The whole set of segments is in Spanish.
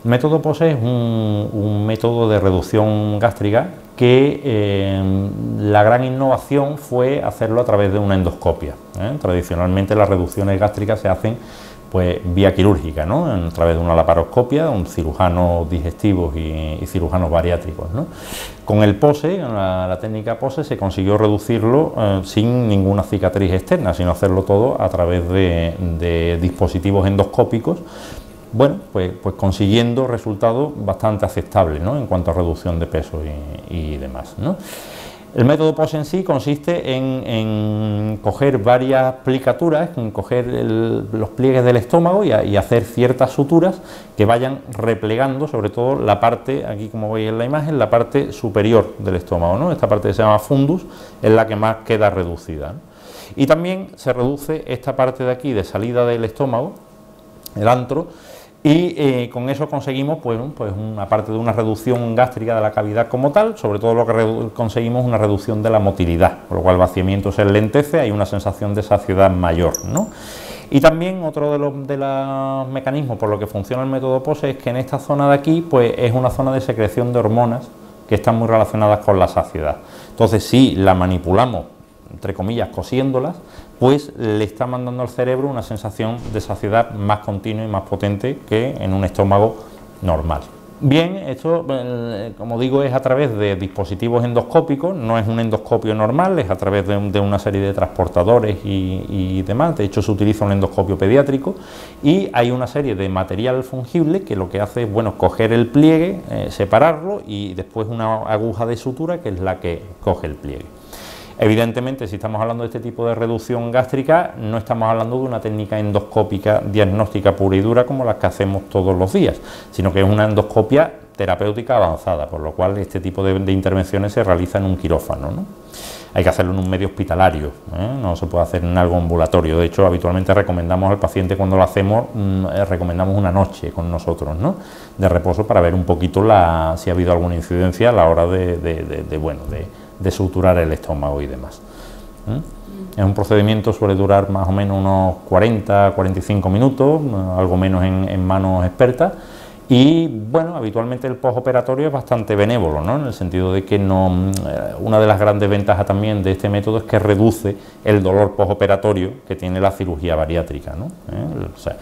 El método POSE es un método de reducción gástrica que la gran innovación fue hacerlo a través de una endoscopia. Tradicionalmente las reducciones gástricas se hacen pues vía quirúrgica, ¿no? A través de una laparoscopia, un cirujanos digestivos y cirujanos bariátricos, ¿no? Con el POSE, la técnica POSE, se consiguió reducirlo sin ninguna cicatriz externa, sino hacerlo todo a través de dispositivos endoscópicos. Bueno, pues consiguiendo resultados bastante aceptables, ¿no? En cuanto a reducción de peso y demás, ¿no? El método POSE en sí consiste en coger varias plicaturas, en coger los pliegues del estómago y hacer ciertas suturas que vayan replegando, sobre todo la parte, aquí como veis en la imagen, la parte superior del estómago, ¿no? Esta parte que se llama fundus es la que más queda reducida, ¿no? Y también se reduce esta parte de aquí de salida del estómago, el antro, y con eso conseguimos pues una parte de una reducción gástrica de la cavidad como tal, sobre todo lo que conseguimos una reducción de la motilidad, por lo cual el vaciamiento se enlentece, hay una sensación de saciedad mayor, ¿no? Y también otro de los mecanismos por lo que funciona el método POSE es que en esta zona de aquí pues es una zona de secreción de hormonas que están muy relacionadas con la saciedad. Entonces, si la manipulamos, entre comillas, cosiéndolas, pues le está mandando al cerebro una sensación de saciedad más continua y más potente que en un estómago normal. Bien, esto, como digo, es a través de dispositivos endoscópicos, no es un endoscopio normal, es a través de una serie de transportadores y demás. De hecho, se utiliza un endoscopio pediátrico y hay una serie de material fungible que lo que hace es, bueno, coger el pliegue, separarlo y después una aguja de sutura que es la que coge el pliegue. Evidentemente, si estamos hablando de este tipo de reducción gástrica, no estamos hablando de una técnica endoscópica diagnóstica pura y dura como las que hacemos todos los días, sino que es una endoscopia terapéutica avanzada, por lo cual este tipo de intervenciones se realiza en un quirófano, ¿no? Hay que hacerlo en un medio hospitalario, no se puede hacer en algo ambulatorio. De hecho, habitualmente recomendamos al paciente cuando lo hacemos, recomendamos una noche con nosotros, ¿no?, de reposo para ver un poquito si ha habido alguna incidencia a la hora de suturar el estómago y demás. Es un procedimiento, suele durar más o menos unos 40-45 minutos, algo menos en manos expertas, y bueno, habitualmente el postoperatorio es bastante benévolo, ¿no?, en el sentido de que una de las grandes ventajas también de este método es que reduce el dolor postoperatorio que tiene la cirugía bariátrica, ¿no? O sea,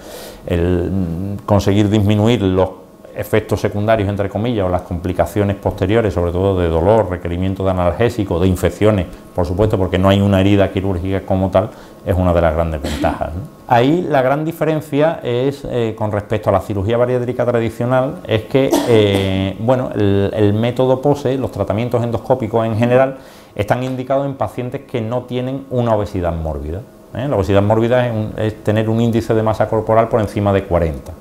el conseguir disminuir los efectos secundarios, entre comillas, o las complicaciones posteriores, sobre todo de dolor, requerimiento de analgésico, de infecciones, por supuesto, porque no hay una herida quirúrgica como tal, es una de las grandes ventajas, ¿no? Ahí la gran diferencia es, con respecto a la cirugía bariátrica tradicional, es que, bueno, el método POSE, los tratamientos endoscópicos en general, están indicados en pacientes que no tienen una obesidad mórbida. La obesidad mórbida es tener un índice de masa corporal por encima de 40.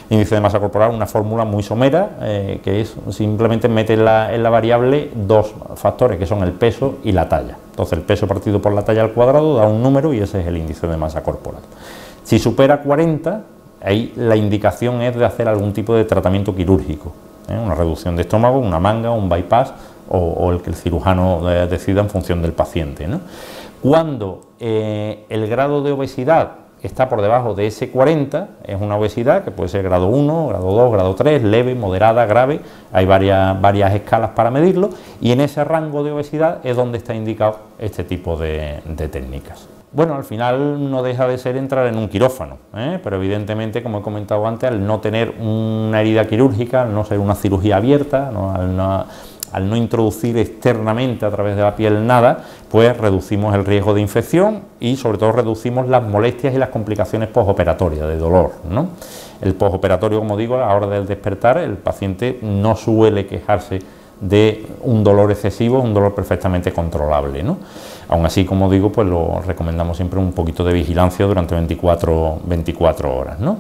Índice de masa corporal, una fórmula muy somera, que es simplemente meter en la variable dos factores, que son el peso y la talla. Entonces el peso partido por la talla al cuadrado da un número y ese es el índice de masa corporal. Si supera 40, ahí la indicación es de hacer algún tipo de tratamiento quirúrgico, una reducción de estómago, una manga, un bypass o el que el cirujano decida en función del paciente, ¿no? Cuando el grado de obesidad está por debajo de ese 40, es una obesidad que puede ser grado 1, grado 2, grado 3, leve, moderada, grave, hay varias escalas para medirlo, y en ese rango de obesidad es donde está indicado este tipo de técnicas. Bueno, al final no deja de ser entrar en un quirófano, pero evidentemente, como he comentado antes, al no tener una herida quirúrgica, al no ser una cirugía abierta, al no introducir externamente a través de la piel nada, pues reducimos el riesgo de infección y sobre todo reducimos las molestias y las complicaciones postoperatorias de dolor, ¿no? El postoperatorio, como digo, a la hora del despertar, el paciente no suele quejarse de un dolor excesivo, un dolor perfectamente controlable, ¿no? Aún así, como digo, pues lo recomendamos siempre un poquito de vigilancia durante 24 horas, ¿no?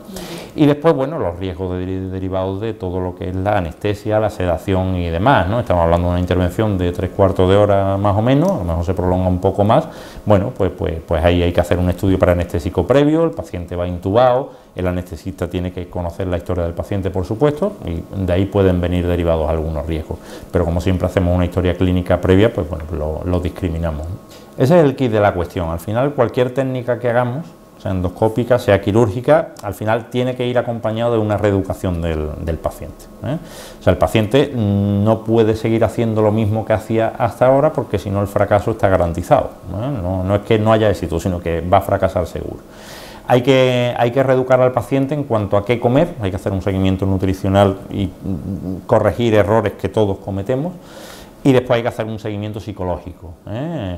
Y después, bueno, los riesgos derivados de todo lo que es la anestesia, la sedación y demás, ¿no? Estamos hablando de una intervención de 3/4 de hora más o menos, a lo mejor se prolonga un poco más. Bueno, pues ahí hay que hacer un estudio paranestésico previo, el paciente va intubado, el anestesista tiene que conocer la historia del paciente, por supuesto, y de ahí pueden venir derivados algunos riesgos. Pero como siempre hacemos una historia clínica previa, pues bueno, lo discriminamos, ¿no? Ese es el kit de la cuestión. Al final, cualquier técnica que hagamos, sea endoscópica, sea quirúrgica, al final tiene que ir acompañado de una reeducación del paciente. O sea, el paciente no puede seguir haciendo lo mismo que hacía hasta ahora, porque si no el fracaso está garantizado. No es que no haya éxito, sino que va a fracasar seguro. Hay que reeducar al paciente en cuanto a qué comer, hay que hacer un seguimiento nutricional y corregir errores que todos cometemos, y después hay que hacer un seguimiento psicológico,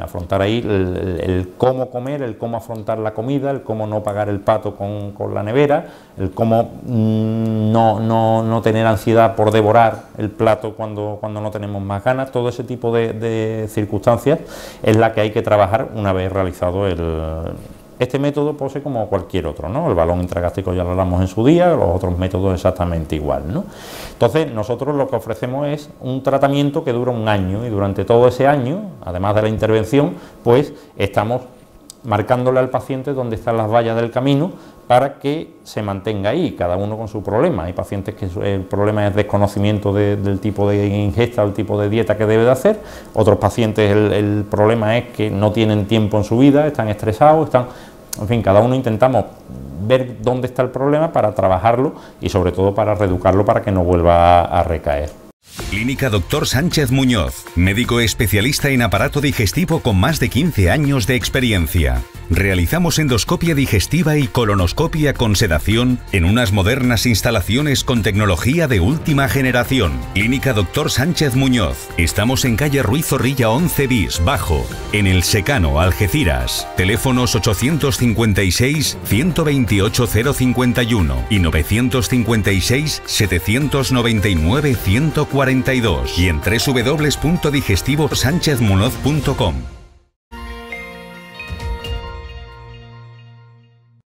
afrontar ahí el cómo comer, el cómo afrontar la comida, el cómo no pagar el pato con la nevera, el cómo no tener ansiedad por devorar el plato cuando no tenemos más ganas. Todo ese tipo de circunstancias es la que hay que trabajar una vez realizado este método, pose como cualquier otro, ¿no? El balón intragástrico ya lo hablamos en su día, los otros métodos exactamente igual, ¿no? Entonces, nosotros lo que ofrecemos es un tratamiento que dura un año, y durante todo ese año, además de la intervención, pues estamos marcándole al paciente dónde están las vallas del camino para que se mantenga ahí, cada uno con su problema. Hay pacientes que el problema es desconocimiento del tipo de ingesta o el tipo de dieta que debe de hacer, otros pacientes el problema es que no tienen tiempo en su vida, están estresados, en fin, cada uno intentamos ver dónde está el problema para trabajarlo y sobre todo para reeducarlo para que no vuelva a recaer. Clínica Dr. Sánchez Muñoz, médico especialista en aparato digestivo con más de 15 años de experiencia. Realizamos endoscopia digestiva y colonoscopia con sedación en unas modernas instalaciones con tecnología de última generación. Clínica Dr. Sánchez Muñoz. Estamos en calle Ruiz Zorrilla 11 bis, Bajo, en El Secano, Algeciras. Teléfonos 856 128 051 y 956 799 142 y en www.digestivosanchezmunoz.com.